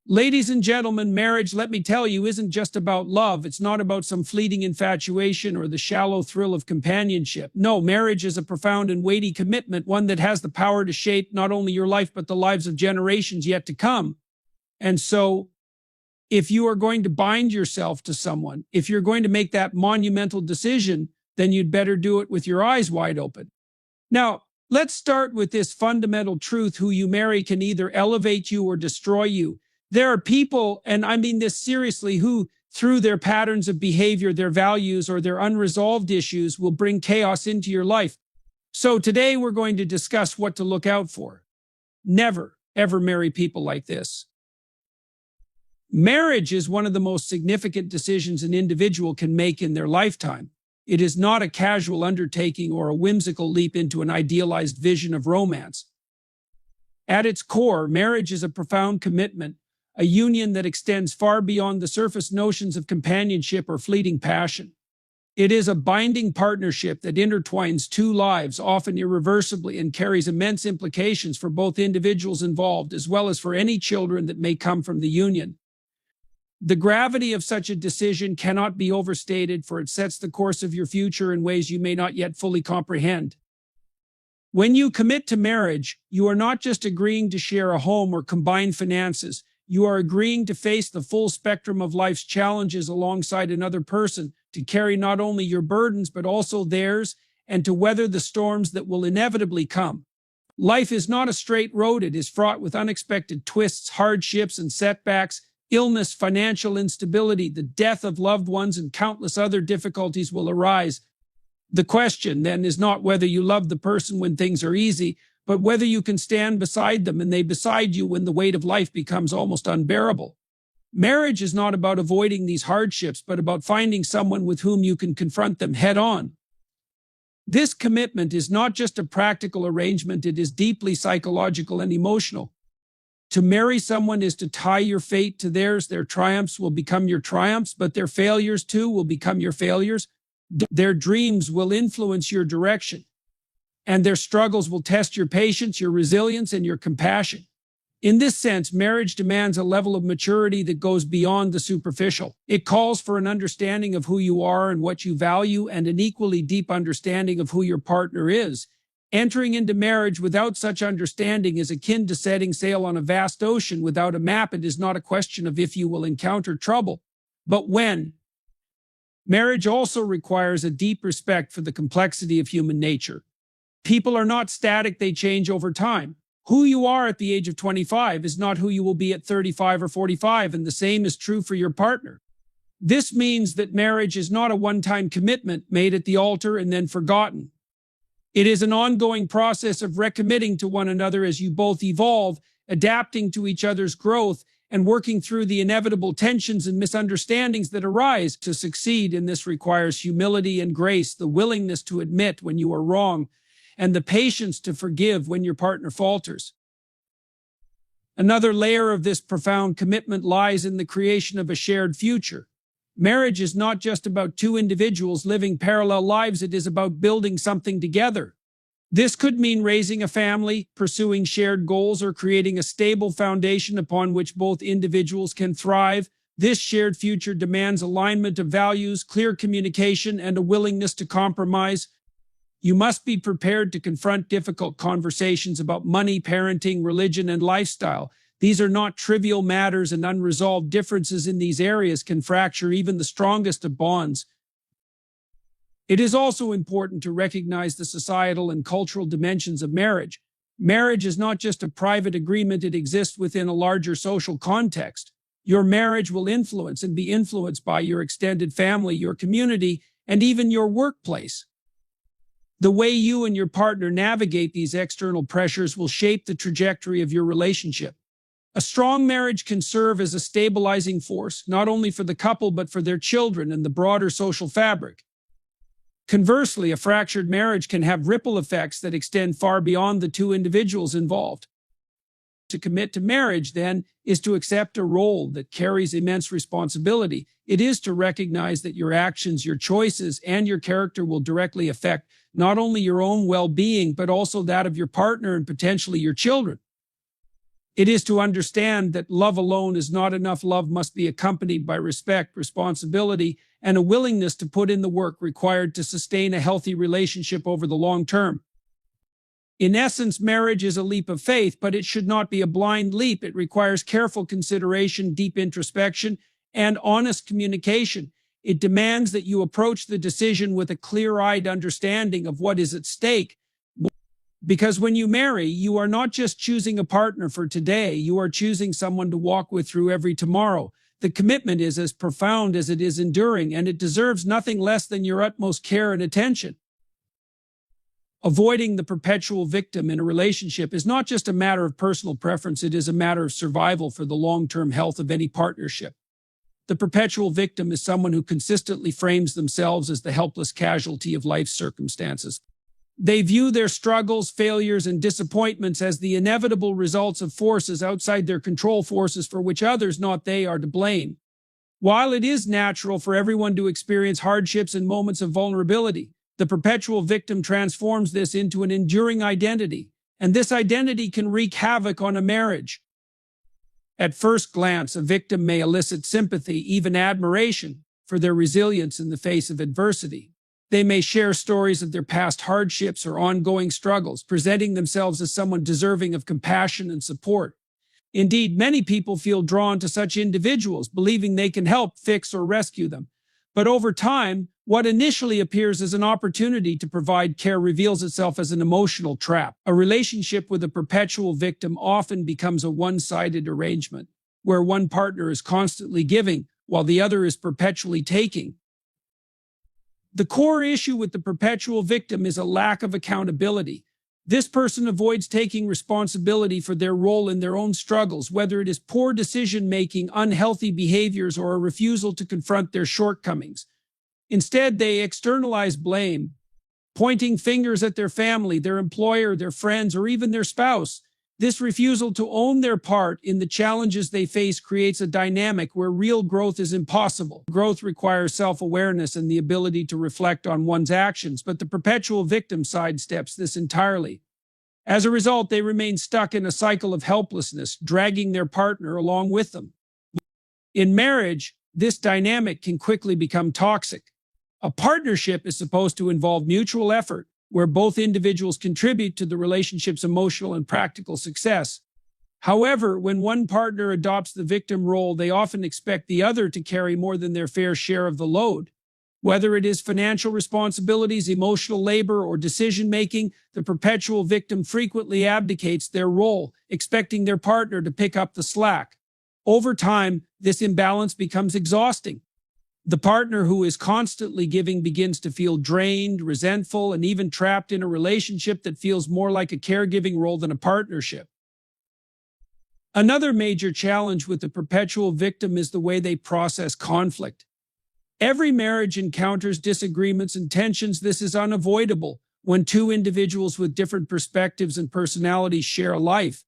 Ladies and gentlemen, marriage, let me tell you, isn't just about love. It's not about some fleeting infatuation or the shallow thrill of companionship. No, marriage is a profound and weighty commitment, one that has the power to shape not only your life, but the lives of generations yet to come. And so, if you are going to bind yourself to someone, if you're going to make that monumental decision, then you'd better do it with your eyes wide open. Now, let's start with this fundamental truth: who you marry can either elevate you or destroy you. There are people, and I mean this seriously, who, through their patterns of behavior, their values, or their unresolved issues, will bring chaos into your life. So today we're going to discuss what to look out for. Never, ever marry people like this. Marriage is one of the most significant decisions an individual can make in their lifetime. It is not a casual undertaking or a whimsical leap into an idealized vision of romance. At its core, marriage is a profound commitment, a union that extends far beyond the surface notions of companionship or fleeting passion. It is a binding partnership that intertwines two lives, often irreversibly, and carries immense implications for both individuals involved as well as for any children that may come from the union. The gravity of such a decision cannot be overstated, for it sets the course of your future in ways you may not yet fully comprehend. When you commit to marriage, you are not just agreeing to share a home or combine finances. You are agreeing to face the full spectrum of life's challenges alongside another person, to carry not only your burdens but also theirs, and to weather the storms that will inevitably come. Life is not a straight road. It is fraught with unexpected twists, hardships, and setbacks. Illness, financial instability, the death of loved ones, and countless other difficulties will arise. The question, then, is not whether you love the person when things are easy, but whether you can stand beside them and they beside you when the weight of life becomes almost unbearable. Marriage is not about avoiding these hardships, but about finding someone with whom you can confront them head on. This commitment is not just a practical arrangement, it is deeply psychological and emotional. To marry someone is to tie your fate to theirs. Their triumphs will become your triumphs, but their failures too will become your failures. Their dreams will influence your direction, and their struggles will test your patience, your resilience, and your compassion. In this sense, marriage demands a level of maturity that goes beyond the superficial. It calls for an understanding of who you are and what you value, and an equally deep understanding of who your partner is. Entering into marriage without such understanding is akin to setting sail on a vast ocean without a map. It is not a question of if you will encounter trouble, but when. Marriage also requires a deep respect for the complexity of human nature. People are not static, they change over time. Who you are at the age of 25 is not who you will be at 35 or 45, and the same is true for your partner. This means that marriage is not a one-time commitment made at the altar and then forgotten. It is an ongoing process of recommitting to one another as you both evolve, adapting to each other's growth, and working through the inevitable tensions and misunderstandings that arise. To succeed in this requires humility and grace, the willingness to admit when you are wrong, and the patience to forgive when your partner falters. Another layer of this profound commitment lies in the creation of a shared future. Marriage is not just about two individuals living parallel lives, it is about building something together. This could mean raising a family, pursuing shared goals, or creating a stable foundation upon which both individuals can thrive. This shared future demands alignment of values, clear communication, and a willingness to compromise. You must be prepared to confront difficult conversations about money, parenting, religion, and lifestyle. These are not trivial matters, and unresolved differences in these areas can fracture even the strongest of bonds. It is also important to recognize the societal and cultural dimensions of marriage. Marriage is not just a private agreement, it exists within a larger social context. Your marriage will influence and be influenced by your extended family, your community, and even your workplace. The way you and your partner navigate these external pressures will shape the trajectory of your relationship. A strong marriage can serve as a stabilizing force, not only for the couple but for their children and the broader social fabric. Conversely, a fractured marriage can have ripple effects that extend far beyond the two individuals involved. To commit to marriage, then, is to accept a role that carries immense responsibility. It is to recognize that your actions, your choices, and your character will directly affect not only your own well-being, but also that of your partner and potentially your children. It is to understand that love alone is not enough. Love must be accompanied by respect, responsibility, and a willingness to put in the work required to sustain a healthy relationship over the long term. In essence, marriage is a leap of faith, but it should not be a blind leap. It requires careful consideration, deep introspection, and honest communication. It demands that you approach the decision with a clear-eyed understanding of what is at stake. Because when you marry, you are not just choosing a partner for today, you are choosing someone to walk with through every tomorrow. The commitment is as profound as it is enduring, and it deserves nothing less than your utmost care and attention. Avoiding the perpetual victim in a relationship is not just a matter of personal preference, it is a matter of survival for the long-term health of any partnership. The perpetual victim is someone who consistently frames themselves as the helpless casualty of life's circumstances. They view their struggles, failures, and disappointments as the inevitable results of forces outside their control, forces for which others, not they, are to blame. While it is natural for everyone to experience hardships and moments of vulnerability, the perpetual victim transforms this into an enduring identity, and this identity can wreak havoc on a marriage. At first glance, a victim may elicit sympathy, even admiration, for their resilience in the face of adversity. They may share stories of their past hardships or ongoing struggles, presenting themselves as someone deserving of compassion and support. Indeed, many people feel drawn to such individuals, believing they can help, fix, or rescue them. But over time, what initially appears as an opportunity to provide care reveals itself as an emotional trap. A relationship with a perpetual victim often becomes a one-sided arrangement, where one partner is constantly giving, while the other is perpetually taking. The core issue with the perpetual victim is a lack of accountability. This person avoids taking responsibility for their role in their own struggles, whether it is poor decision-making, unhealthy behaviors, or a refusal to confront their shortcomings. Instead, they externalize blame, pointing fingers at their family, their employer, their friends, or even their spouse. This refusal to own their part in the challenges they face creates a dynamic where real growth is impossible. Growth requires self-awareness and the ability to reflect on one's actions, but the perpetual victim sidesteps this entirely. As a result, they remain stuck in a cycle of helplessness, dragging their partner along with them. In marriage, this dynamic can quickly become toxic. A partnership is supposed to involve mutual effort, where both individuals contribute to the relationship's emotional and practical success. However, when one partner adopts the victim role, they often expect the other to carry more than their fair share of the load. Whether it is financial responsibilities, emotional labor, or decision-making, the perpetual victim frequently abdicates their role, expecting their partner to pick up the slack. Over time, this imbalance becomes exhausting. The partner who is constantly giving begins to feel drained, resentful, and even trapped in a relationship that feels more like a caregiving role than a partnership. Another major challenge with the perpetual victim is the way they process conflict. Every marriage encounters disagreements and tensions. This is unavoidable when two individuals with different perspectives and personalities share a life.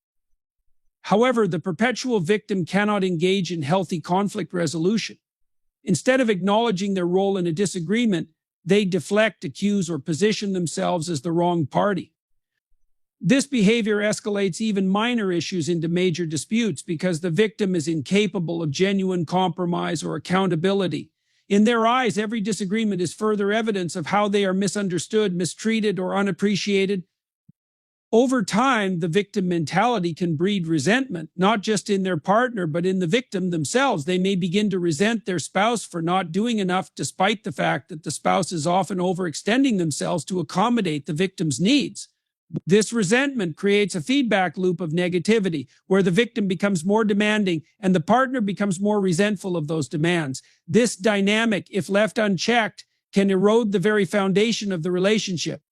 However, the perpetual victim cannot engage in healthy conflict resolution. Instead of acknowledging their role in a disagreement, they deflect, accuse, or position themselves as the wrong party. This behavior escalates even minor issues into major disputes because the victim is incapable of genuine compromise or accountability. In their eyes, every disagreement is further evidence of how they are misunderstood, mistreated, or unappreciated. Over time, the victim mentality can breed resentment, not just in their partner, but in the victim themselves. They may begin to resent their spouse for not doing enough, despite the fact that the spouse is often overextending themselves to accommodate the victim's needs. This resentment creates a feedback loop of negativity, where the victim becomes more demanding and the partner becomes more resentful of those demands. This dynamic, if left unchecked, can erode the very foundation of the relationship.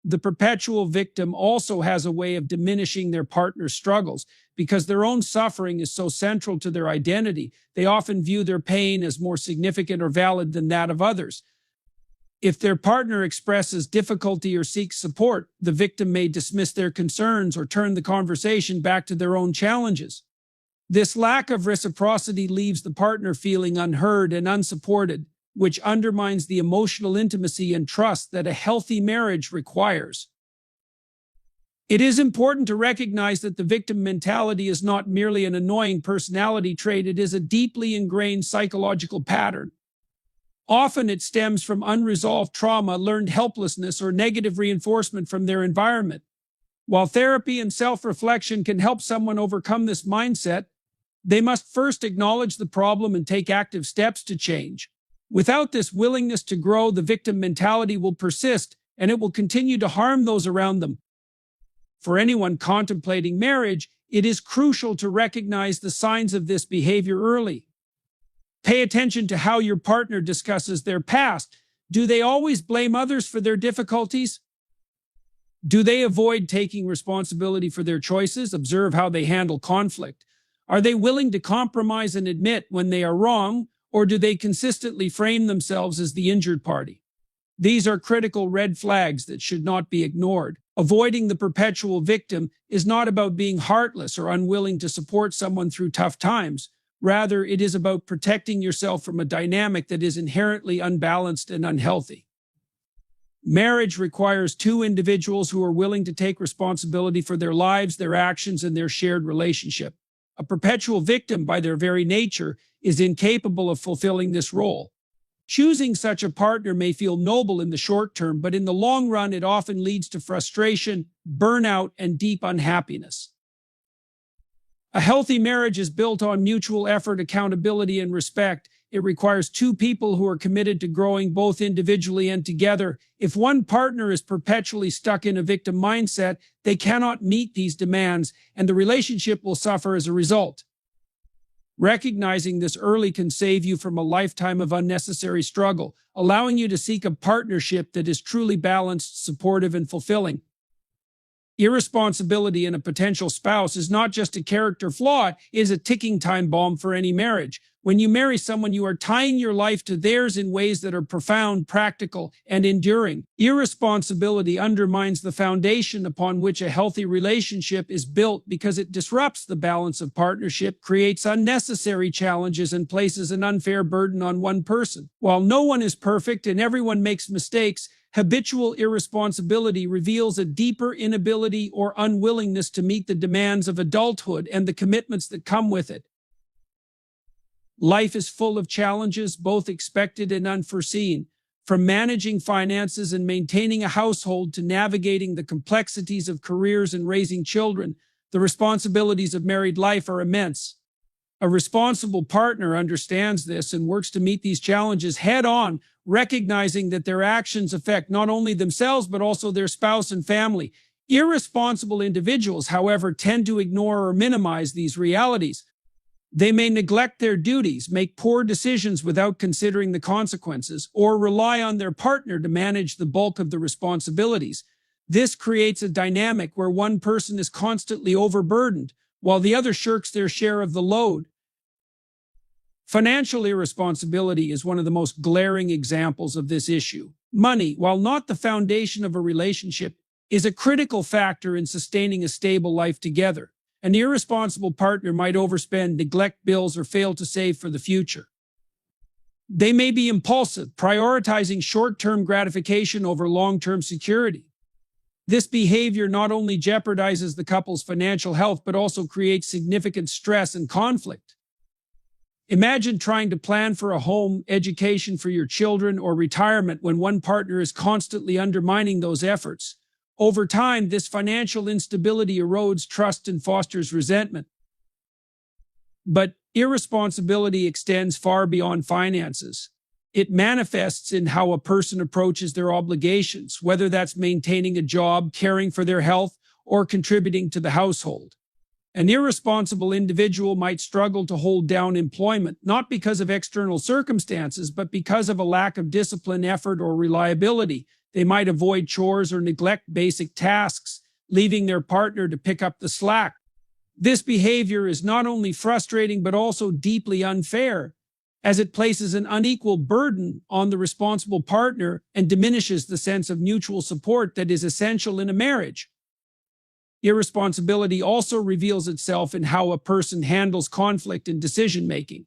The perpetual victim also has a way of diminishing their partner's struggles. Because their own suffering is so central to their identity, they often view their pain as more significant or valid than that of others. If their partner expresses difficulty or seeks support, the victim may dismiss their concerns or turn the conversation back to their own challenges. This lack of reciprocity leaves the partner feeling unheard and unsupported, which undermines the emotional intimacy and trust that a healthy marriage requires. It is important to recognize that the victim mentality is not merely an annoying personality trait, it is a deeply ingrained psychological pattern. Often it stems from unresolved trauma, learned helplessness, or negative reinforcement from their environment. While therapy and self-reflection can help someone overcome this mindset, they must first acknowledge the problem and take active steps to change. Without this willingness to grow, the victim mentality will persist and it will continue to harm those around them. For anyone contemplating marriage, it is crucial to recognize the signs of this behavior early. Pay attention to how your partner discusses their past. Do they always blame others for their difficulties? Do they avoid taking responsibility for their choices? Observe how they handle conflict. Are they willing to compromise and admit when they are wrong, or do they consistently frame themselves as the injured party? These are critical red flags that should not be ignored. Avoiding the perpetual victim is not about being heartless or unwilling to support someone through tough times. Rather, it is about protecting yourself from a dynamic that is inherently unbalanced and unhealthy. Marriage requires two individuals who are willing to take responsibility for their lives, their actions, and their shared relationship. A perpetual victim, by their very nature, is incapable of fulfilling this role. Choosing such a partner may feel noble in the short term, but in the long run, it often leads to frustration, burnout, and deep unhappiness. A healthy marriage is built on mutual effort, accountability, and respect. It requires two people who are committed to growing both individually and together. If one partner is perpetually stuck in a victim mindset, they cannot meet these demands, and the relationship will suffer as a result. Recognizing this early can save you from a lifetime of unnecessary struggle, allowing you to seek a partnership that is truly balanced, supportive, and fulfilling. Irresponsibility in a potential spouse is not just a character flaw, it is a ticking time bomb for any marriage. When you marry someone, you are tying your life to theirs in ways that are profound, practical, and enduring. Irresponsibility undermines the foundation upon which a healthy relationship is built because it disrupts the balance of partnership, creates unnecessary challenges, and places an unfair burden on one person. While no one is perfect and everyone makes mistakes, habitual irresponsibility reveals a deeper inability or unwillingness to meet the demands of adulthood and the commitments that come with it. Life is full of challenges, both expected and unforeseen. From managing finances and maintaining a household to navigating the complexities of careers and raising children, the responsibilities of married life are immense. A responsible partner understands this and works to meet these challenges head on, recognizing that their actions affect not only themselves but also their spouse and family. Irresponsible individuals, however, tend to ignore or minimize these realities. They may neglect their duties, make poor decisions without considering the consequences, or rely on their partner to manage the bulk of the responsibilities. This creates a dynamic where one person is constantly overburdened, while the other shirks their share of the load. Financial irresponsibility is one of the most glaring examples of this issue. Money, while not the foundation of a relationship, is a critical factor in sustaining a stable life together. An irresponsible partner might overspend, neglect bills, or fail to save for the future. They may be impulsive, prioritizing short-term gratification over long-term security. This behavior not only jeopardizes the couple's financial health, but also creates significant stress and conflict. Imagine trying to plan for a home, education for your children, or retirement when one partner is constantly undermining those efforts. Over time, this financial instability erodes trust and fosters resentment. But irresponsibility extends far beyond finances. It manifests in how a person approaches their obligations, whether that's maintaining a job, caring for their health, or contributing to the household. An irresponsible individual might struggle to hold down employment, not because of external circumstances, but because of a lack of discipline, effort, or reliability. They might avoid chores or neglect basic tasks, leaving their partner to pick up the slack. This behavior is not only frustrating but also deeply unfair, as it places an unequal burden on the responsible partner and diminishes the sense of mutual support that is essential in a marriage. Irresponsibility also reveals itself in how a person handles conflict and decision-making.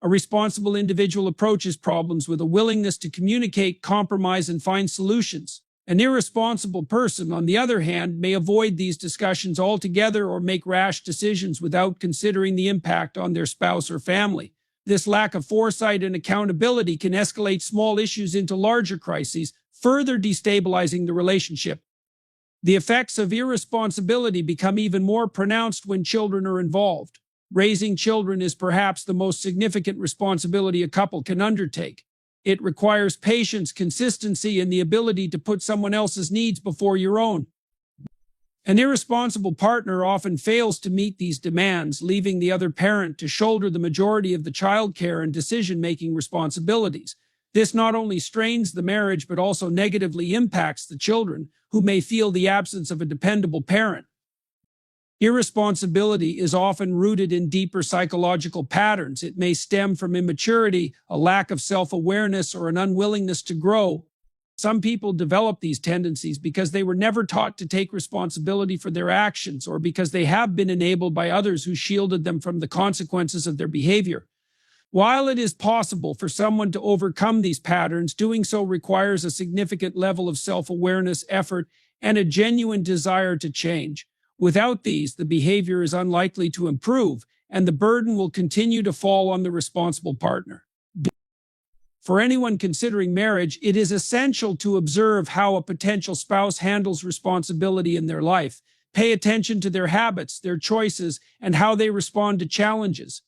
A responsible individual approaches problems with a willingness to communicate, compromise, and find solutions. An irresponsible person, on the other hand, may avoid these discussions altogether or make rash decisions without considering the impact on their spouse or family. This lack of foresight and accountability can escalate small issues into larger crises, further destabilizing the relationship. The effects of irresponsibility become even more pronounced when children are involved. Raising children is perhaps the most significant responsibility a couple can undertake. It requires patience, consistency, and the ability to put someone else's needs before your own. An irresponsible partner often fails to meet these demands, leaving the other parent to shoulder the majority of the childcare and decision-making responsibilities. This not only strains the marriage but also negatively impacts the children, who may feel the absence of a dependable parent. Irresponsibility is often rooted in deeper psychological patterns. It may stem from immaturity, a lack of self-awareness, or an unwillingness to grow. Some people develop these tendencies because they were never taught to take responsibility for their actions, or because they have been enabled by others who shielded them from the consequences of their behavior. While it is possible for someone to overcome these patterns, doing so requires a significant level of self-awareness, effort, and a genuine desire to change. Without these, the behavior is unlikely to improve, and the burden will continue to fall on the responsible partner. For anyone considering marriage, it is essential to observe how a potential spouse handles responsibility in their life. Pay attention to their habits, their choices, and how they respond to challenges.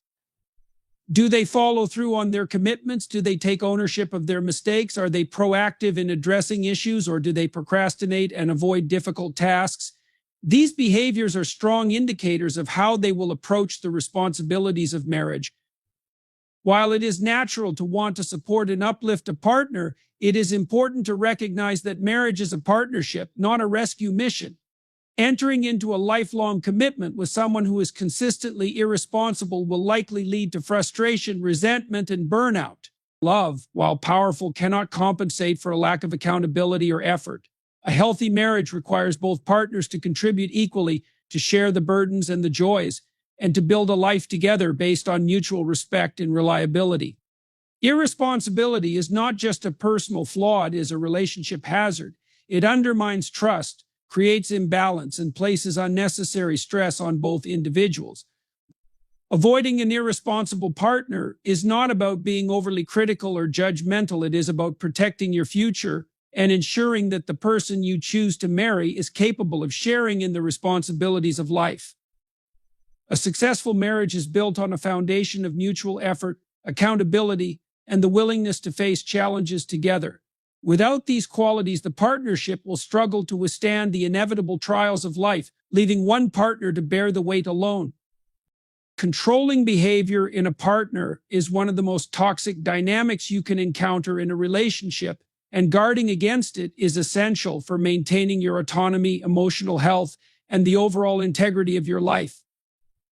Do they follow through on their commitments? Do they take ownership of their mistakes? Are they proactive in addressing issues, or do they procrastinate and avoid difficult tasks? These behaviors are strong indicators of how they will approach the responsibilities of marriage. While it is natural to want to support and uplift a partner, it is important to recognize that marriage is a partnership, not a rescue mission. Entering into a lifelong commitment with someone who is consistently irresponsible will likely lead to frustration, resentment, and burnout. Love, while powerful, cannot compensate for a lack of accountability or effort. A healthy marriage requires both partners to contribute equally, to share the burdens and the joys, and to build a life together based on mutual respect and reliability. Irresponsibility is not just a personal flaw, it is a relationship hazard. It undermines trust, creates imbalance, and places unnecessary stress on both individuals. Avoiding an irresponsible partner is not about being overly critical or judgmental. It is about protecting your future and ensuring that the person you choose to marry is capable of sharing in the responsibilities of life. A successful marriage is built on a foundation of mutual effort, accountability, and the willingness to face challenges together. Without these qualities, the partnership will struggle to withstand the inevitable trials of life, leaving one partner to bear the weight alone. Controlling behavior in a partner is one of the most toxic dynamics you can encounter in a relationship, and guarding against it is essential for maintaining your autonomy, emotional health, and the overall integrity of your life.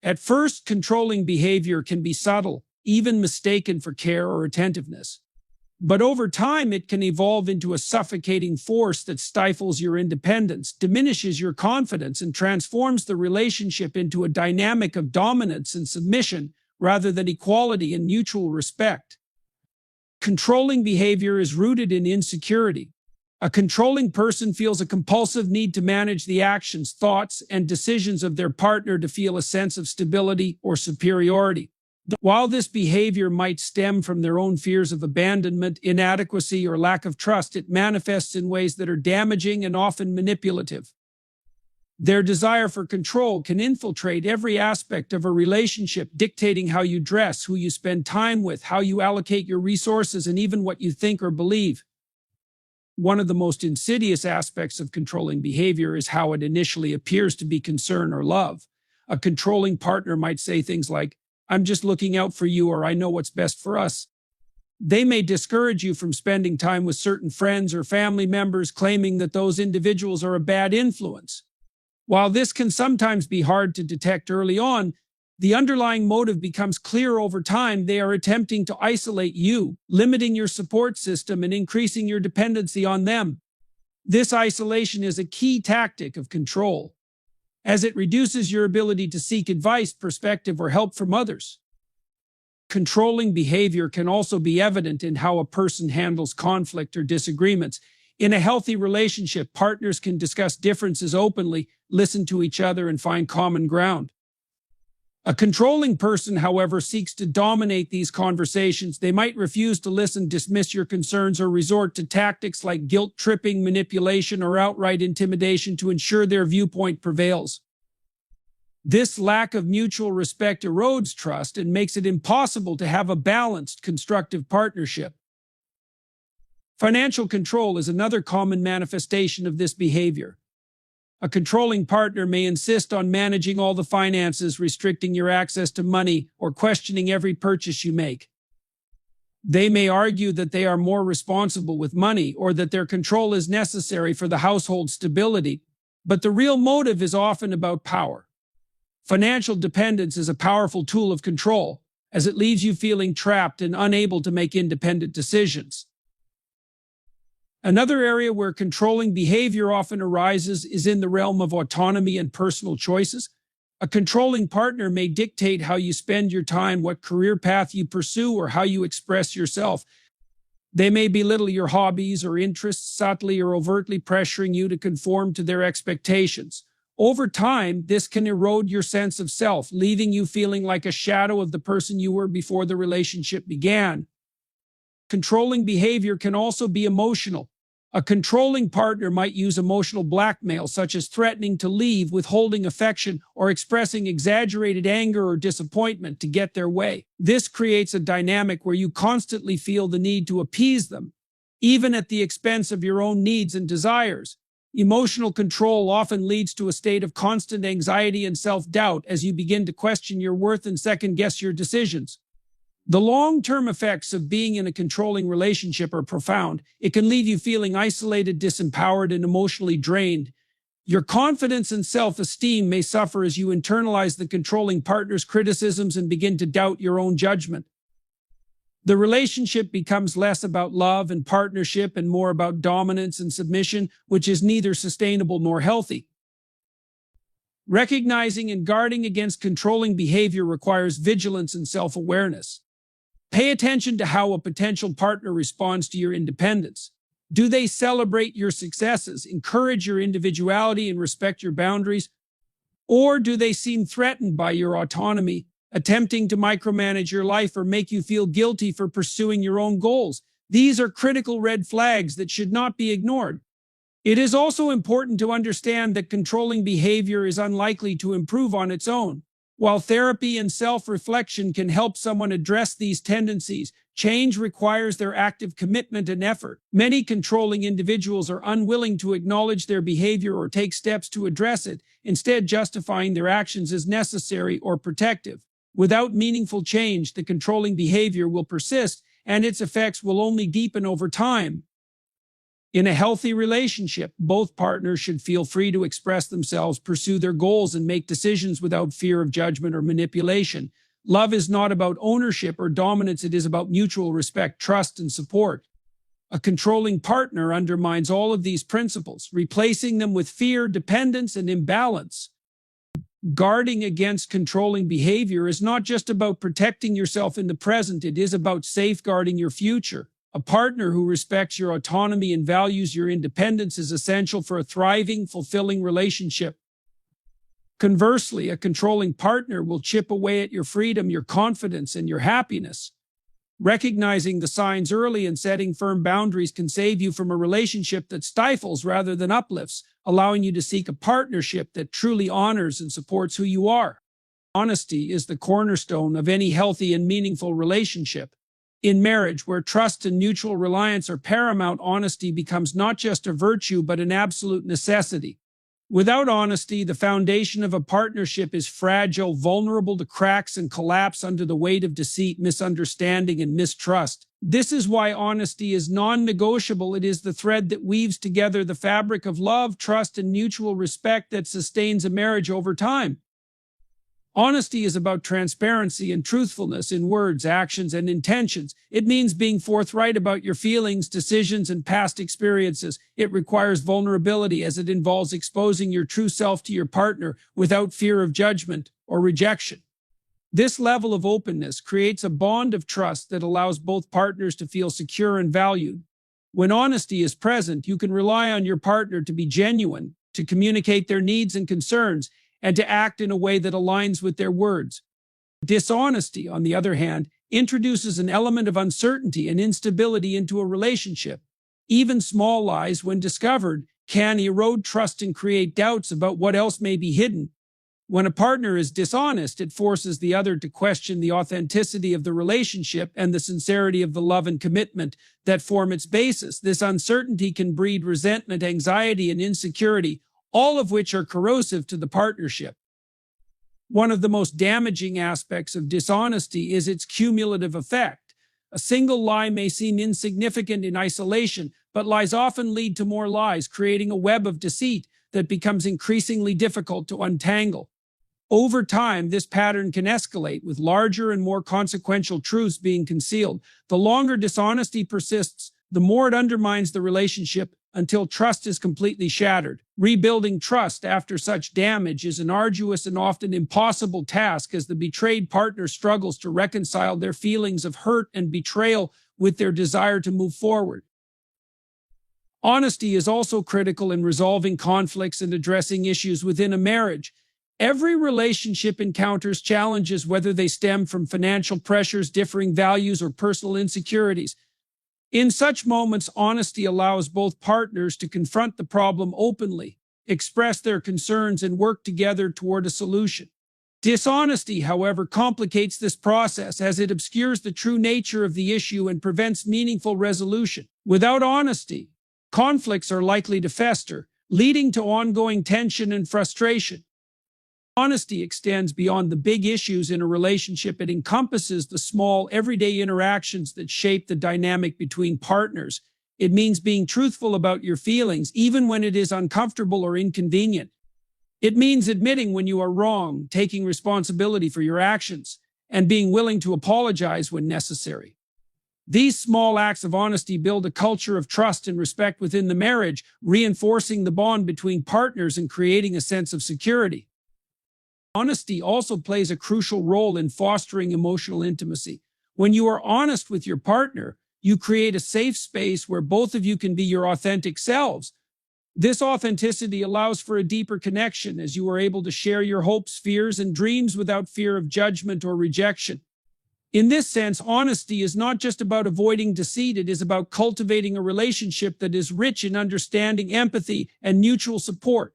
At first, controlling behavior can be subtle, even mistaken for care or attentiveness. But over time, it can evolve into a suffocating force that stifles your independence, diminishes your confidence, and transforms the relationship into a dynamic of dominance and submission rather than equality and mutual respect. Controlling behavior is rooted in insecurity. A controlling person feels a compulsive need to manage the actions, thoughts, and decisions of their partner to feel a sense of stability or superiority. While this behavior might stem from their own fears of abandonment, inadequacy, or lack of trust, it manifests in ways that are damaging and often manipulative. Their desire for control can infiltrate every aspect of a relationship, dictating how you dress, who you spend time with, how you allocate your resources, and even what you think or believe. One of the most insidious aspects of controlling behavior is how it initially appears to be concern or love. A controlling partner might say things like, "I'm just looking out for you," or "I know what's best for us." They may discourage you from spending time with certain friends or family members, claiming that those individuals are a bad influence. While this can sometimes be hard to detect early on, the underlying motive becomes clear over time. They are attempting to isolate you, limiting your support system and increasing your dependency on them. This isolation is a key tactic of control, as it reduces your ability to seek advice, perspective, or help from others. Controlling behavior can also be evident in how a person handles conflict or disagreements. In a healthy relationship, partners can discuss differences openly, listen to each other, and find common ground. A controlling person, however, seeks to dominate these conversations. They might refuse to listen, dismiss your concerns, or resort to tactics like guilt-tripping, manipulation, or outright intimidation to ensure their viewpoint prevails. This lack of mutual respect erodes trust and makes it impossible to have a balanced, constructive partnership. Financial control is another common manifestation of this behavior. A controlling partner may insist on managing all the finances, restricting your access to money, or questioning every purchase you make. They may argue that they are more responsible with money or that their control is necessary for the household stability, but the real motive is often about power. Financial dependence is a powerful tool of control, as it leaves you feeling trapped and unable to make independent decisions. Another area where controlling behavior often arises is in the realm of autonomy and personal choices. A controlling partner may dictate how you spend your time, what career path you pursue, or how you express yourself. They may belittle your hobbies or interests, subtly or overtly pressuring you to conform to their expectations. Over time, this can erode your sense of self, leaving you feeling like a shadow of the person you were before the relationship began. Controlling behavior can also be emotional. A controlling partner might use emotional blackmail, such as threatening to leave, withholding affection, or expressing exaggerated anger or disappointment to get their way. This creates a dynamic where you constantly feel the need to appease them, even at the expense of your own needs and desires. Emotional control often leads to a state of constant anxiety and self-doubt as you begin to question your worth and second-guess your decisions. The long-term effects of being in a controlling relationship are profound. It can leave you feeling isolated, disempowered, and emotionally drained. Your confidence and self-esteem may suffer as you internalize the controlling partner's criticisms and begin to doubt your own judgment. The relationship becomes less about love and partnership and more about dominance and submission, which is neither sustainable nor healthy. Recognizing and guarding against controlling behavior requires vigilance and self-awareness. Pay attention to how a potential partner responds to your independence. Do they celebrate your successes, encourage your individuality, and respect your boundaries? Or do they seem threatened by your autonomy, attempting to micromanage your life or make you feel guilty for pursuing your own goals? These are critical red flags that should not be ignored. It is also important to understand that controlling behavior is unlikely to improve on its own. While therapy and self-reflection can help someone address these tendencies, change requires their active commitment and effort. Many controlling individuals are unwilling to acknowledge their behavior or take steps to address it, instead justifying their actions as necessary or protective. Without meaningful change, the controlling behavior will persist, and its effects will only deepen over time. In a healthy relationship, both partners should feel free to express themselves, pursue their goals, and make decisions without fear of judgment or manipulation. Love is not about ownership or dominance, it is about mutual respect, trust, and support. A controlling partner undermines all of these principles, replacing them with fear, dependence, and imbalance. Guarding against controlling behavior is not just about protecting yourself in the present, it is about safeguarding your future. A partner who respects your autonomy and values your independence is essential for a thriving, fulfilling relationship. Conversely, a controlling partner will chip away at your freedom, your confidence, and your happiness. Recognizing the signs early and setting firm boundaries can save you from a relationship that stifles rather than uplifts, allowing you to seek a partnership that truly honors and supports who you are. Honesty is the cornerstone of any healthy and meaningful relationship. In marriage, where trust and mutual reliance are paramount, honesty becomes not just a virtue but an absolute necessity. Without honesty, the foundation of a partnership is fragile, vulnerable to cracks, and collapse under the weight of deceit, misunderstanding, and mistrust. This is why honesty is non-negotiable. It is the thread that weaves together the fabric of love, trust, and mutual respect that sustains a marriage over time. Honesty is about transparency and truthfulness in words, actions, and intentions. It means being forthright about your feelings, decisions, and past experiences. It requires vulnerability, as it involves exposing your true self to your partner without fear of judgment or rejection. This level of openness creates a bond of trust that allows both partners to feel secure and valued. When honesty is present, you can rely on your partner to be genuine, to communicate their needs and concerns, and to act in a way that aligns with their words. Dishonesty, on the other hand, introduces an element of uncertainty and instability into a relationship. Even small lies, when discovered, can erode trust and create doubts about what else may be hidden. When a partner is dishonest, it forces the other to question the authenticity of the relationship and the sincerity of the love and commitment that form its basis. This uncertainty can breed resentment, anxiety, and insecurity, all of which are corrosive to the partnership. One of the most damaging aspects of dishonesty is its cumulative effect. A single lie may seem insignificant in isolation, but lies often lead to more lies, creating a web of deceit that becomes increasingly difficult to untangle. Over time, this pattern can escalate, with larger and more consequential truths being concealed. The longer dishonesty persists, the more it undermines the relationship until trust is completely shattered. Rebuilding trust after such damage is an arduous and often impossible task, as the betrayed partner struggles to reconcile their feelings of hurt and betrayal with their desire to move forward. Honesty is also critical in resolving conflicts and addressing issues within a marriage. Every relationship encounters challenges, whether they stem from financial pressures, differing values, or personal insecurities. In such moments, honesty allows both partners to confront the problem openly, express their concerns, and work together toward a solution. Dishonesty, however, complicates this process, as it obscures the true nature of the issue and prevents meaningful resolution. Without honesty, conflicts are likely to fester, leading to ongoing tension and frustration. Honesty extends beyond the big issues in a relationship. It encompasses the small, everyday interactions that shape the dynamic between partners. It means being truthful about your feelings, even when it is uncomfortable or inconvenient. It means admitting when you are wrong, taking responsibility for your actions, and being willing to apologize when necessary. These small acts of honesty build a culture of trust and respect within the marriage, reinforcing the bond between partners and creating a sense of security. Honesty also plays a crucial role in fostering emotional intimacy. When you are honest with your partner, you create a safe space where both of you can be your authentic selves. This authenticity allows for a deeper connection, as you are able to share your hopes, fears, and dreams without fear of judgment or rejection. In this sense, honesty is not just about avoiding deceit, it is about cultivating a relationship that is rich in understanding, empathy, and mutual support.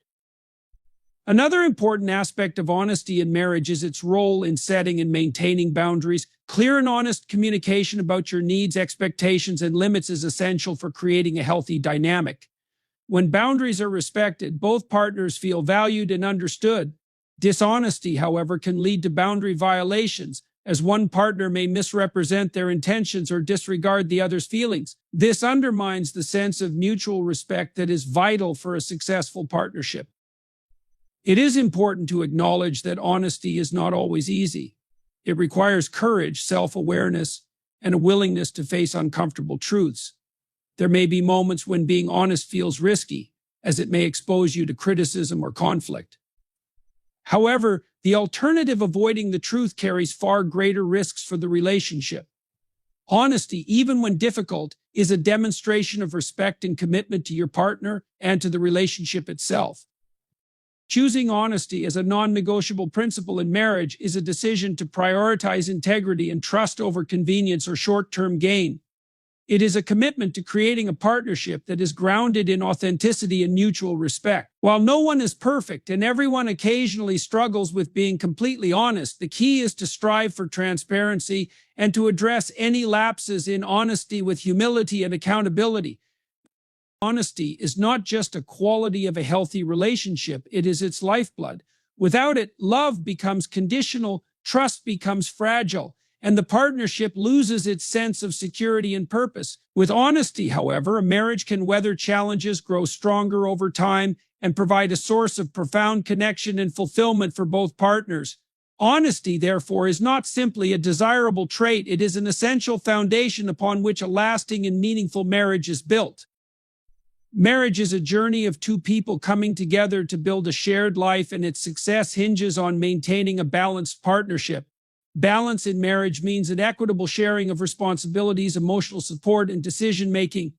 Another important aspect of honesty in marriage is its role in setting and maintaining boundaries. Clear and honest communication about your needs, expectations, and limits is essential for creating a healthy dynamic. When boundaries are respected, both partners feel valued and understood. Dishonesty, however, can lead to boundary violations, as one partner may misrepresent their intentions or disregard the other's feelings. This undermines the sense of mutual respect that is vital for a successful partnership. It is important to acknowledge that honesty is not always easy. It requires courage, self-awareness, and a willingness to face uncomfortable truths. There may be moments when being honest feels risky, as it may expose you to criticism or conflict. However, the alternative, avoiding the truth, carries far greater risks for the relationship. Honesty, even when difficult, is a demonstration of respect and commitment to your partner and to the relationship itself. Choosing honesty as a non-negotiable principle in marriage is a decision to prioritize integrity and trust over convenience or short-term gain. It is a commitment to creating a partnership that is grounded in authenticity and mutual respect. While no one is perfect and everyone occasionally struggles with being completely honest, the key is to strive for transparency and to address any lapses in honesty with humility and accountability. Honesty is not just a quality of a healthy relationship, it is its lifeblood. Without it, love becomes conditional, trust becomes fragile, and the partnership loses its sense of security and purpose. With honesty, however, a marriage can weather challenges, grow stronger over time, and provide a source of profound connection and fulfillment for both partners. Honesty, therefore, is not simply a desirable trait, it is an essential foundation upon which a lasting and meaningful marriage is built. Marriage is a journey of two people coming together to build a shared life, and its success hinges on maintaining a balanced partnership. Balance in marriage means an equitable sharing of responsibilities, emotional support, and decision-making.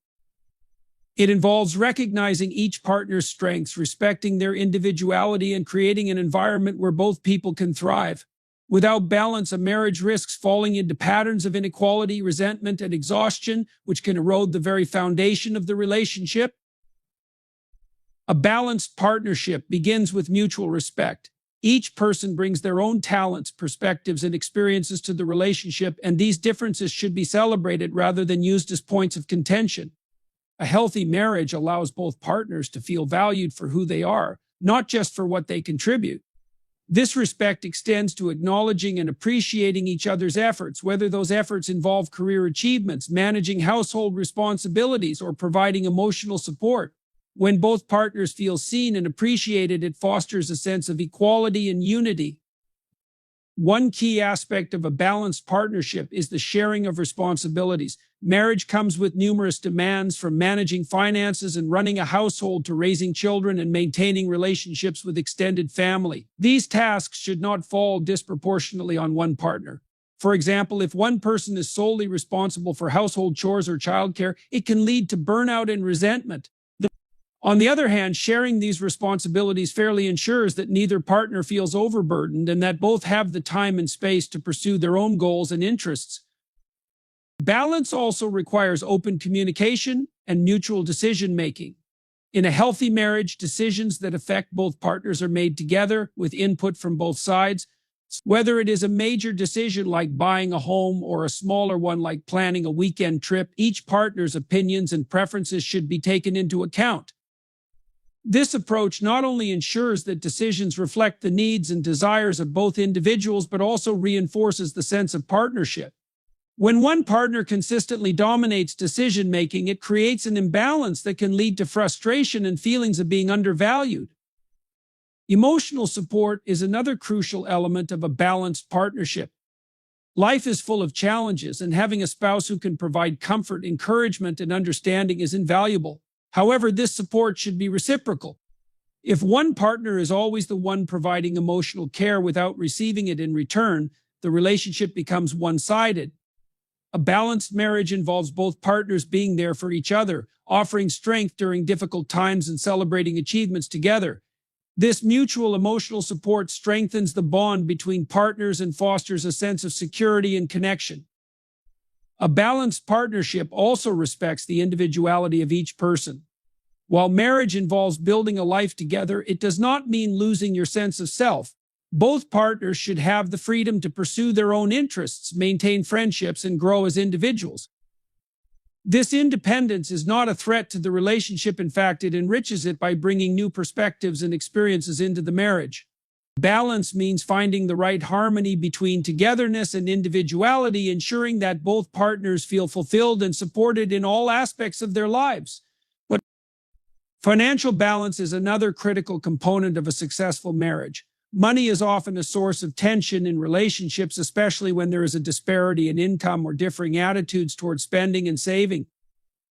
It involves recognizing each partner's strengths, respecting their individuality, and creating an environment where both people can thrive. Without balance, a marriage risks falling into patterns of inequality, resentment, and exhaustion, which can erode the very foundation of the relationship. A balanced partnership begins with mutual respect. Each person brings their own talents, perspectives, and experiences to the relationship, and these differences should be celebrated rather than used as points of contention. A healthy marriage allows both partners to feel valued for who they are, not just for what they contribute. This respect extends to acknowledging and appreciating each other's efforts, whether those efforts involve career achievements, managing household responsibilities, or providing emotional support. When both partners feel seen and appreciated, it fosters a sense of equality and unity. One key aspect of a balanced partnership is the sharing of responsibilities. Marriage comes with numerous demands, from managing finances and running a household to raising children and maintaining relationships with extended family. These tasks should not fall disproportionately on one partner. For example, if one person is solely responsible for household chores or childcare, it can lead to burnout and resentment. On the other hand, sharing these responsibilities fairly ensures that neither partner feels overburdened and that both have the time and space to pursue their own goals and interests. Balance also requires open communication and mutual decision-making. In a healthy marriage, decisions that affect both partners are made together with input from both sides. Whether it is a major decision like buying a home or a smaller one like planning a weekend trip, each partner's opinions and preferences should be taken into account. This approach not only ensures that decisions reflect the needs and desires of both individuals, but also reinforces the sense of partnership. When one partner consistently dominates decision-making, it creates an imbalance that can lead to frustration and feelings of being undervalued. Emotional support is another crucial element of a balanced partnership. Life is full of challenges, and having a spouse who can provide comfort, encouragement, and understanding is invaluable. However, this support should be reciprocal. If one partner is always the one providing emotional care without receiving it in return, the relationship becomes one-sided. A balanced marriage involves both partners being there for each other, offering strength during difficult times and celebrating achievements together. This mutual emotional support strengthens the bond between partners and fosters a sense of security and connection. A balanced partnership also respects the individuality of each person. While marriage involves building a life together, it does not mean losing your sense of self. Both partners should have the freedom to pursue their own interests, maintain friendships, and grow as individuals. This independence is not a threat to the relationship. In fact, it enriches it by bringing new perspectives and experiences into the marriage. Balance means finding the right harmony between togetherness and individuality, ensuring that both partners feel fulfilled and supported in all aspects of their lives. But financial balance is another critical component of a successful marriage. Money is often a source of tension in relationships, especially when there is a disparity in income or differing attitudes toward spending and saving.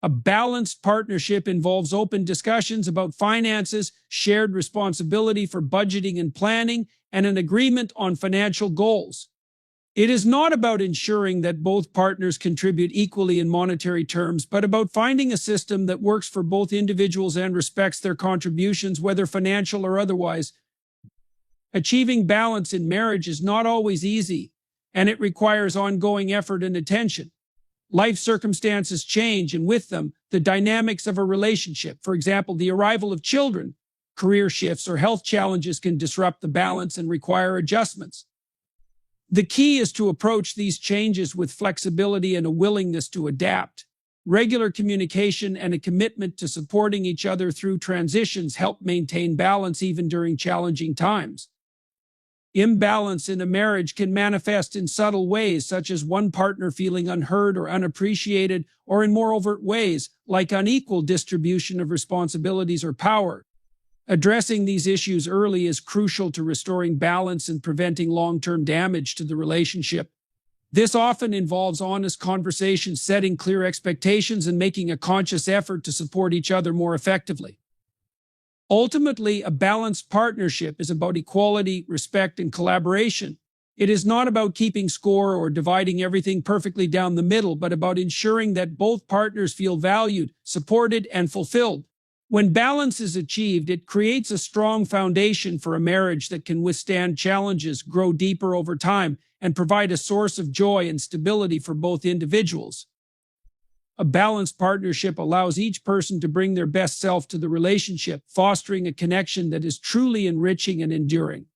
A balanced partnership involves open discussions about finances, shared responsibility for budgeting and planning, and an agreement on financial goals. It is not about ensuring that both partners contribute equally in monetary terms, but about finding a system that works for both individuals and respects their contributions, whether financial or otherwise. Achieving balance in marriage is not always easy, and it requires ongoing effort and attention. Life circumstances change, and with them, the dynamics of a relationship. For example, the arrival of children, career shifts, or health challenges can disrupt the balance and require adjustments. The key is to approach these changes with flexibility and a willingness to adapt. Regular communication and a commitment to supporting each other through transitions help maintain balance even during challenging times. Imbalance in a marriage can manifest in subtle ways, such as one partner feeling unheard or unappreciated, or in more overt ways, like unequal distribution of responsibilities or power. Addressing these issues early is crucial to restoring balance and preventing long-term damage to the relationship. This often involves honest conversations, setting clear expectations, and making a conscious effort to support each other more effectively. Ultimately, a balanced partnership is about equality, respect, and collaboration. It is not about keeping score or dividing everything perfectly down the middle, but about ensuring that both partners feel valued, supported, and fulfilled. When balance is achieved, it creates a strong foundation for a marriage that can withstand challenges, grow deeper over time, and provide a source of joy and stability for both individuals. A balanced partnership allows each person to bring their best self to the relationship, fostering a connection that is truly enriching and enduring.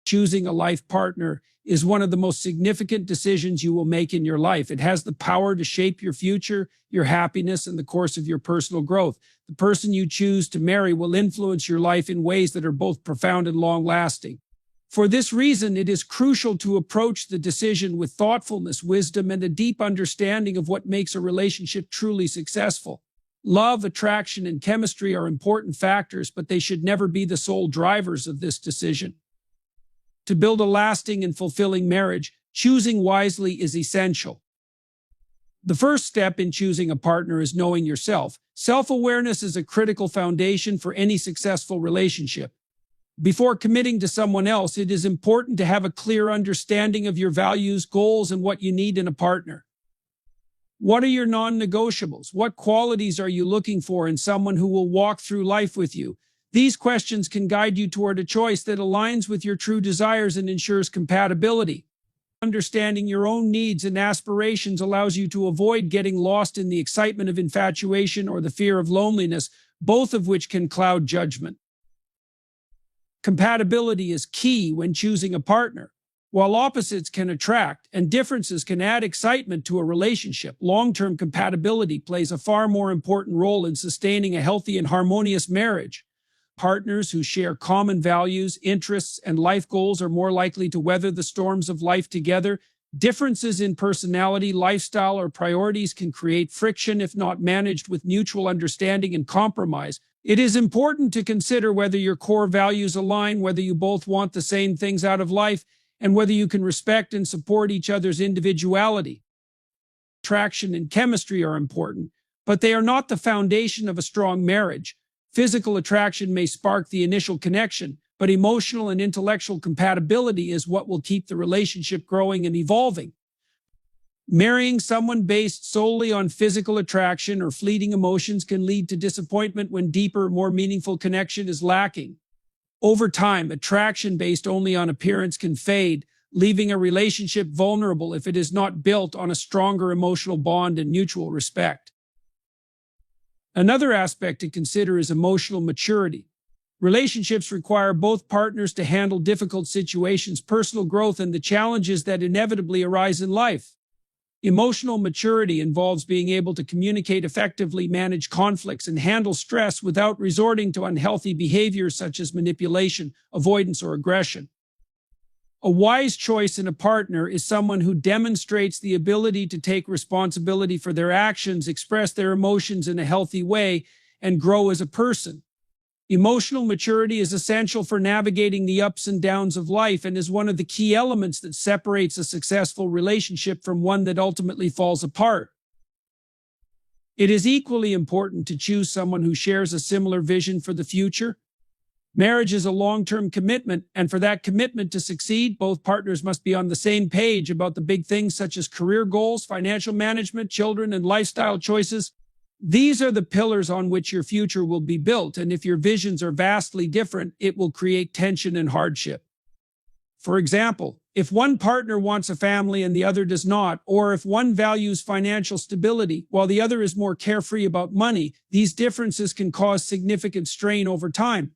Choosing a life partner is one of the most significant decisions you will make in your life. It has the power to shape your future, your happiness, and the course of your personal growth. The person you choose to marry will influence your life in ways that are both profound and long-lasting. For this reason, it is crucial to approach the decision with thoughtfulness, wisdom, and a deep understanding of what makes a relationship truly successful. Love, attraction, and chemistry are important factors, but they should never be the sole drivers of this decision. To build a lasting and fulfilling marriage, choosing wisely is essential. The first step in choosing a partner is knowing yourself. Self-awareness is a critical foundation for any successful relationship. Before committing to someone else, it is important to have a clear understanding of your values, goals, and what you need in a partner. What are your non-negotiables? What qualities are you looking for in someone who will walk through life with you? These questions can guide you toward a choice that aligns with your true desires and ensures compatibility. Understanding your own needs and aspirations allows you to avoid getting lost in the excitement of infatuation or the fear of loneliness, both of which can cloud judgment. Compatibility is key when choosing a partner. While opposites can attract and differences can add excitement to a relationship, long-term compatibility plays a far more important role in sustaining a healthy and harmonious marriage. Partners who share common values, interests, and life goals are more likely to weather the storms of life together. Differences in personality, lifestyle, or priorities can create friction if not managed with mutual understanding and compromise. It is important to consider whether your core values align, whether you both want the same things out of life, and whether you can respect and support each other's individuality. Attraction and chemistry are important, but they are not the foundation of a strong marriage. Physical attraction may spark the initial connection, but emotional and intellectual compatibility is what will keep the relationship growing and evolving. Marrying someone based solely on physical attraction or fleeting emotions can lead to disappointment when deeper, more meaningful connection is lacking. Over time, attraction based only on appearance can fade, leaving a relationship vulnerable if it is not built on a stronger emotional bond and mutual respect. Another aspect to consider is emotional maturity. Relationships require both partners to handle difficult situations, personal growth, and the challenges that inevitably arise in life. Emotional maturity involves being able to communicate effectively, manage conflicts, and handle stress without resorting to unhealthy behaviors such as manipulation, avoidance, or aggression. A wise choice in a partner is someone who demonstrates the ability to take responsibility for their actions, express their emotions in a healthy way, and grow as a person. Emotional maturity is essential for navigating the ups and downs of life and is one of the key elements that separates a successful relationship from one that ultimately falls apart. It is equally important to choose someone who shares a similar vision for the future. Marriage is a long-term commitment, and for that commitment to succeed, both partners must be on the same page about the big things such as career goals, financial management, children, and lifestyle choices. These are the pillars on which your future will be built, and if your visions are vastly different, it will create tension and hardship. For example, if one partner wants a family and the other does not, or if one values financial stability while the other is more carefree about money, these differences can cause significant strain over time.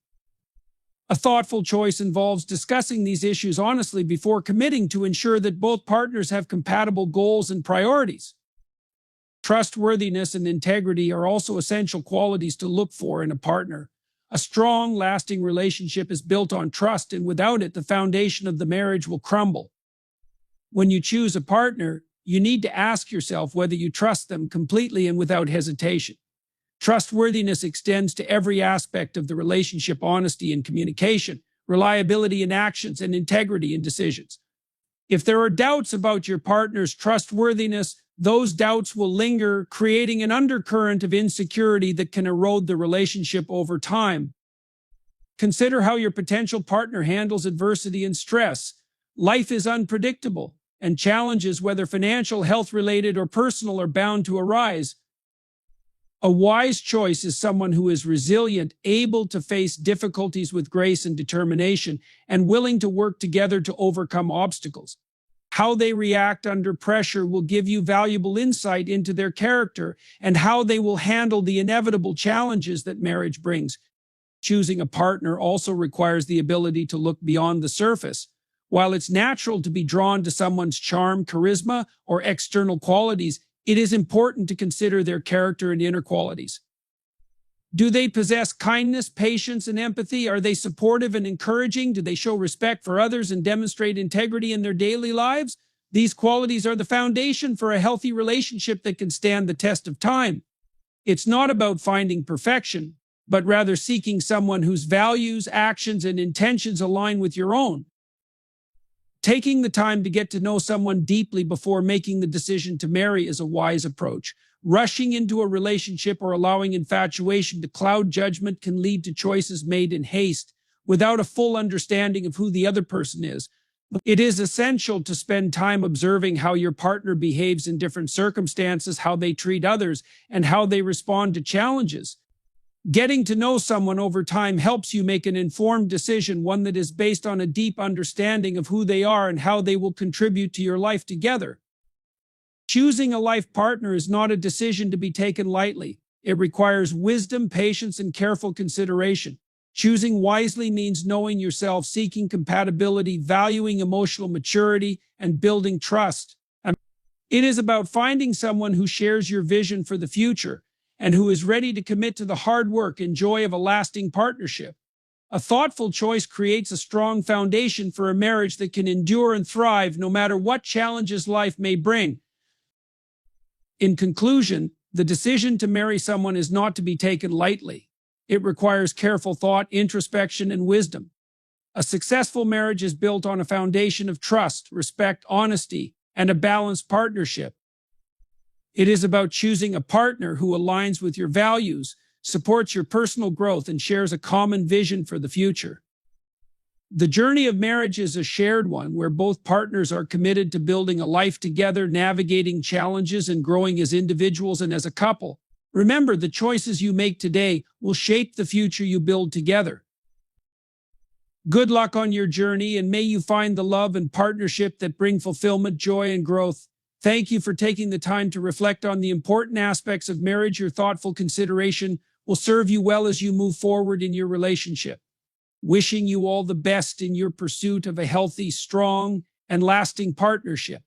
A thoughtful choice involves discussing these issues honestly before committing to ensure that both partners have compatible goals and priorities. Trustworthiness and integrity are also essential qualities to look for in a partner. A strong, lasting relationship is built on trust, and without it, the foundation of the marriage will crumble. When you choose a partner, you need to ask yourself whether you trust them completely and without hesitation. Trustworthiness extends to every aspect of the relationship: honesty in communication, reliability in actions, and integrity in decisions. If there are doubts about your partner's trustworthiness, those doubts will linger, creating an undercurrent of insecurity that can erode the relationship over time. Consider how your potential partner handles adversity and stress. Life is unpredictable, and challenges, whether financial, health-related, or personal, are bound to arise. A wise choice is someone who is resilient, able to face difficulties with grace and determination, and willing to work together to overcome obstacles. How they react under pressure will give you valuable insight into their character and how they will handle the inevitable challenges that marriage brings. Choosing a partner also requires the ability to look beyond the surface. While it's natural to be drawn to someone's charm, charisma, or external qualities, it is important to consider their character and inner qualities. Do they possess kindness, patience, and empathy? Are they supportive and encouraging? Do they show respect for others and demonstrate integrity in their daily lives? These qualities are the foundation for a healthy relationship that can stand the test of time. It's not about finding perfection, but rather seeking someone whose values, actions, and intentions align with your own. Taking the time to get to know someone deeply before making the decision to marry is a wise approach. Rushing into a relationship or allowing infatuation to cloud judgment can lead to choices made in haste without a full understanding of who the other person is. It is essential to spend time observing how your partner behaves in different circumstances, how they treat others, and how they respond to challenges. Getting to know someone over time helps you make an informed decision, one that is based on a deep understanding of who they are and how they will contribute to your life together. Choosing a life partner is not a decision to be taken lightly. It requires wisdom, patience, and careful consideration. Choosing wisely means knowing yourself, seeking compatibility, valuing emotional maturity, and building trust. It is about finding someone who shares your vision for the future and who is ready to commit to the hard work and joy of a lasting partnership. A thoughtful choice creates a strong foundation for a marriage that can endure and thrive no matter what challenges life may bring. In conclusion, the decision to marry someone is not to be taken lightly. It requires careful thought, introspection, and wisdom. A successful marriage is built on a foundation of trust, respect, honesty, and a balanced partnership. It is about choosing a partner who aligns with your values, supports your personal growth, and shares a common vision for the future. The journey of marriage is a shared one where both partners are committed to building a life together, navigating challenges, and growing as individuals and as a couple. Remember, the choices you make today will shape the future you build together. Good luck on your journey, and may you find the love and partnership that bring fulfillment, joy, and growth. Thank you for taking the time to reflect on the important aspects of marriage. Your thoughtful consideration will serve you well as you move forward in your relationship. Wishing you all the best in your pursuit of a healthy, strong, and lasting partnership.